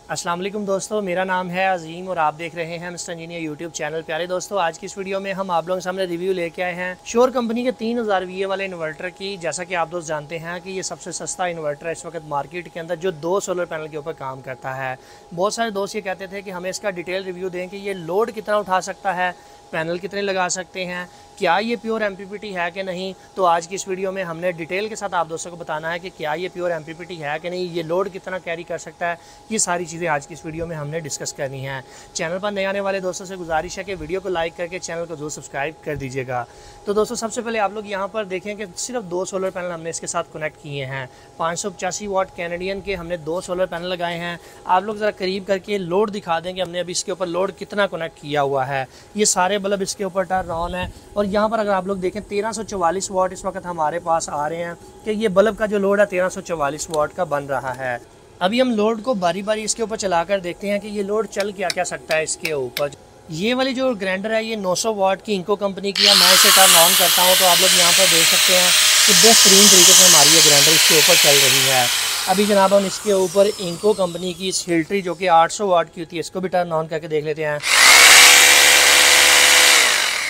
अस्सलाम वालेकुम दोस्तों, मेरा नाम है अजीम और आप देख रहे हैं मिस्टर इंजीनियर यूट्यूब चैनल। प्यारे दोस्तों, आज की इस वीडियो में हम आप लोगों के सामने रिव्यू लेके आए हैं श्योर कंपनी के 3000 VA वाले इन्वर्टर की। जैसा कि आप दोस्त जानते हैं कि ये सबसे सस्ता इन्वर्टर है इस वक्त मार्केट के अंदर, जो 2 सोलर पैनल के ऊपर काम करता है। बहुत सारे दोस्त ये कहते थे कि हमें इसका डिटेल रिव्यू दें कि ये लोड कितना उठा सकता है, पैनल कितने लगा सकते हैं, क्या ये प्योर MPPT है कि नहीं। तो आज की इस वीडियो में हमने डिटेल के साथ आप दोस्तों को बताना है कि क्या ये प्योर MPPT है कि नहीं, ये लोड कितना कैरी कर सकता है। ये सारी चीज़ें आज की इस वीडियो में हमने डिस्कस करनी है। चैनल पर नए आने वाले दोस्तों से गुजारिश है कि वीडियो को लाइक करके चैनल को जरूर सब्सक्राइब कर दीजिएगा। तो दोस्तों, सबसे पहले आप लोग यहाँ पर देखें कि सिर्फ 2 सोलर पैनल हमने इसके साथ कनेक्ट किए हैं। 585 वाट कैनेडियन के हमने 2 सोलर पैनल लगाए हैं। आप लोग ज़रा करीब करके लोड दिखा दें कि हमने अभी इसके ऊपर लोड कितना कनेक्ट किया हुआ है। ये सारे बल्ब इसके ऊपर टर्न ऑन है और यहाँ पर अगर आप लोग देखें 1344 वाट इस वक्त हमारे पास आ रहे हैं कि ये बल्ब का जो लोड है 1344 वाट का बन रहा है। अभी हम लोड को बारी बारी इसके ऊपर चलाकर देखते हैं कि ये लोड चल क्या क्या सकता है इसके ऊपर। ये वाली जो ग्राइंडर है ये 900 वाट की इंको कंपनी की है। मैं इसे टर्न ऑन करता हूँ तो आप लोग यहाँ पर देख सकते हैं कि बेहतरीन तरीके से हमारी ये ग्राइंडर इसके ऊपर चल रही है। अभी जनाब हम इसके ऊपर इंको कंपनी की हिल्ट्री जो कि 800 वाट की होती है इसको भी टर्न ऑन करके देख लेते हैं।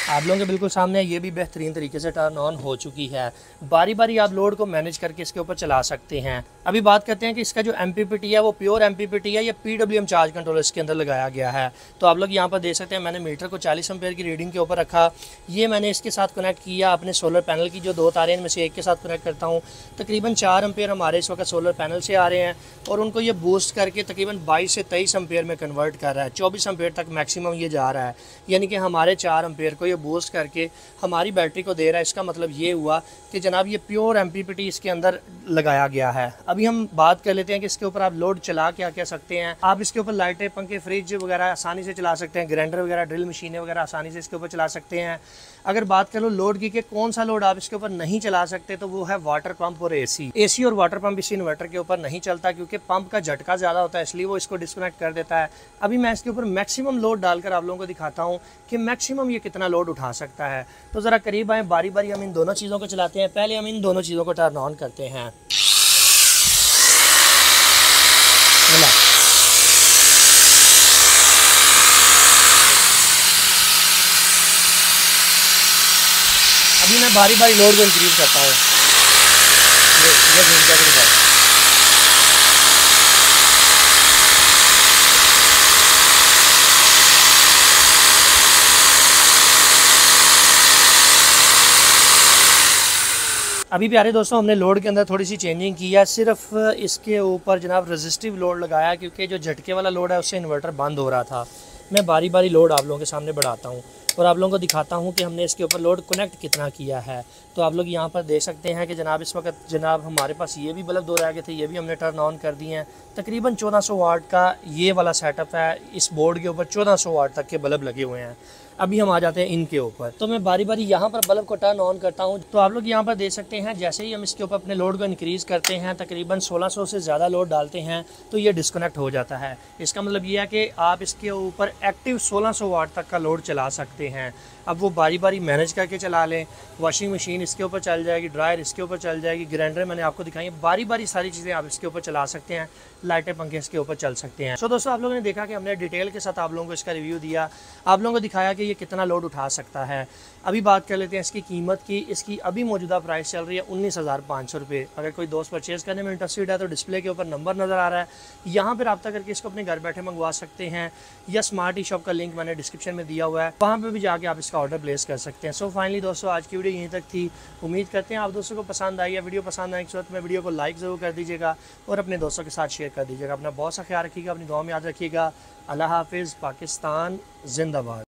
आप लोगों के बिल्कुल सामने ये भी बेहतरीन तरीके से टर्न ऑन हो चुकी है। बारी बारी आप लोड को मैनेज करके इसके ऊपर चला सकते हैं। अभी बात करते हैं कि इसका जो MPPT है वो प्योर MPPT है या PWM चार्ज कंट्रोलर इसके अंदर लगाया गया है। तो आप लोग यहाँ पर देख सकते हैं मैंने मीटर को 40 एम्पेयर की रीडिंग के ऊपर रखा। ये मैंने इसके साथ कनेक्ट किया अपने सोलर पैनल की जो 2 तारें इनमें से एक के साथ कनेक्ट करता हूँ। तकरीबन 4 एम्पेयर हमारे इस वक्त सोलर पैनल से आ रहे हैं और उनको ये बूस्ट करके तकरीबन 22 से 23 एम्पेयर में कन्वर्ट कर रहा है। 24 एम्पेयर तक मैक्सिमम ये जा रहा है, यानी कि हमारे 4 एम्पेयर को ये बूस्ट करके हमारी बैटरी को दे रहा है। इसका मतलब ये हुआ कि जनाब ये प्योर MPPT इसके अंदर लगाया गया है। अभी हम बात कर लेते हैं कि इसके ऊपर आप लोड चला क्या क्या सकते हैं। आप इसके ऊपर लाइटें, पंखे, फ्रिज वगैरह आसानी से चला सकते हैं। ग्राइंडर वगैरह, ड्रिल मशीनें वगैरह आसानी से इसके ऊपर चला सकते हैं। अगर बात कर लो लोड की कि कौन सा लोड आप इसके ऊपर नहीं चला सकते, तो वो है वाटर पंप और AC और वाटर पंप इस इन्वर्टर के ऊपर नहीं चलता क्योंकि पंप का झटका ज़्यादा होता है, इसलिए वो इसको डिस्कनेक्ट कर देता है। अभी मैं इसके ऊपर मैक्सिमम लोड डालकर आप लोगों को दिखाता हूँ कि मैक्सिमम ये कितना लोड उठा सकता है। तो ज़रा करीब आए, बारी बारी हम इन दोनों चीज़ों को चलाते हैं। पहले हम इन दोनों चीज़ों को टर्न ऑन करते हैं। अभी मैं बारी बारी लोड को इंक्रीज करता हूँ। अभी प्यारे दोस्तों हमने लोड के अंदर थोड़ी सी चेंजिंग की है। सिर्फ इसके ऊपर जनाब रेजिस्टिव लोड लगाया क्योंकि जो झटके वाला लोड है उससे इन्वर्टर बंद हो रहा था। मैं बारी बारी लोड आप लोगों के सामने बढ़ाता हूँ और आप लोगों को दिखाता हूँ कि हमने इसके ऊपर लोड कनेक्ट कितना किया है। तो आप लोग यहाँ पर देख सकते हैं कि जनाब इस वक्त जनाब हमारे पास ये भी बल्ब 2 रह गए थे, ये भी हमने टर्न ऑन कर दिए हैं। तकरीबन 1400 वाट का ये वाला सेटअप है। इस बोर्ड के ऊपर 1400 वाट तक के बल्ब लगे हुए हैं। अभी हम आ जाते हैं इनके ऊपर। तो मैं बारी बारी यहाँ पर बल्ब को टर्न ऑन करता हूँ तो आप लोग यहाँ पर देख सकते हैं जैसे ही हम इसके ऊपर अपने लोड को इंक्रीज़ करते हैं, तकरीबन 1600 से ज़्यादा लोड डालते हैं तो ये डिस्कनेक्ट हो जाता है। इसका मतलब ये है कि आप इसके ऊपर एक्टिव 1600 वाट तक का लोड चला सकते हैं। अब वो बारी बारी मैनेज करके चला लें। वॉशिंग मशीन इसके ऊपर चल जाएगी, ड्रायर इसके ऊपर चल जाएगी, ग्राइंडर मैंने आपको दिखाई है। बारी बारी सारी चीज़ें आप इसके ऊपर चला सकते हैं। लाइटें, पंखे इसके ऊपर चल सकते हैं। तो दोस्तों, आप लोगों ने देखा कि हमने डिटेल के साथ आप लोगों को इसका रिव्यू दिया, आप लोगों को दिखाया कि ये कितना लोड उठा सकता है। अभी बात कर लेते हैं इसकी कीमत की। इसकी अभी मौजूदा प्राइस चल रही है 19,500 रुपये। अगर कोई दोस्त परचेज़ करने में इंटरेस्टेड है तो डिस्प्ले के ऊपर नंबर नज़र आ रहा है, यहाँ पर रब्ता करके इसको अपने घर बैठे मंगवा सकते हैं, या स्मार्ट ई शॉप का लिंक मैंने डिस्क्रिप्शन में दिया हुआ है, वहाँ पर भी जाके आप इसका ऑर्डर प्लेस कर सकते हैं। सो फाइनली दोस्तों, आज की वीडियो यहीं तक थी। उम्मीद करते हैं आप दोस्तों को पसंद आई है। वीडियो पसंद आए इस वक्त में वीडियो को लाइक ज़रूर कर दीजिएगा और अपने दोस्तों के साथ शेयर कर दीजिएगा। अपना बहुत सा ख्याल रखिएगा, अपनी दुआ में याद रखिएगा। अल्लाह हाफिज़। पाकिस्तान जिंदाबाद।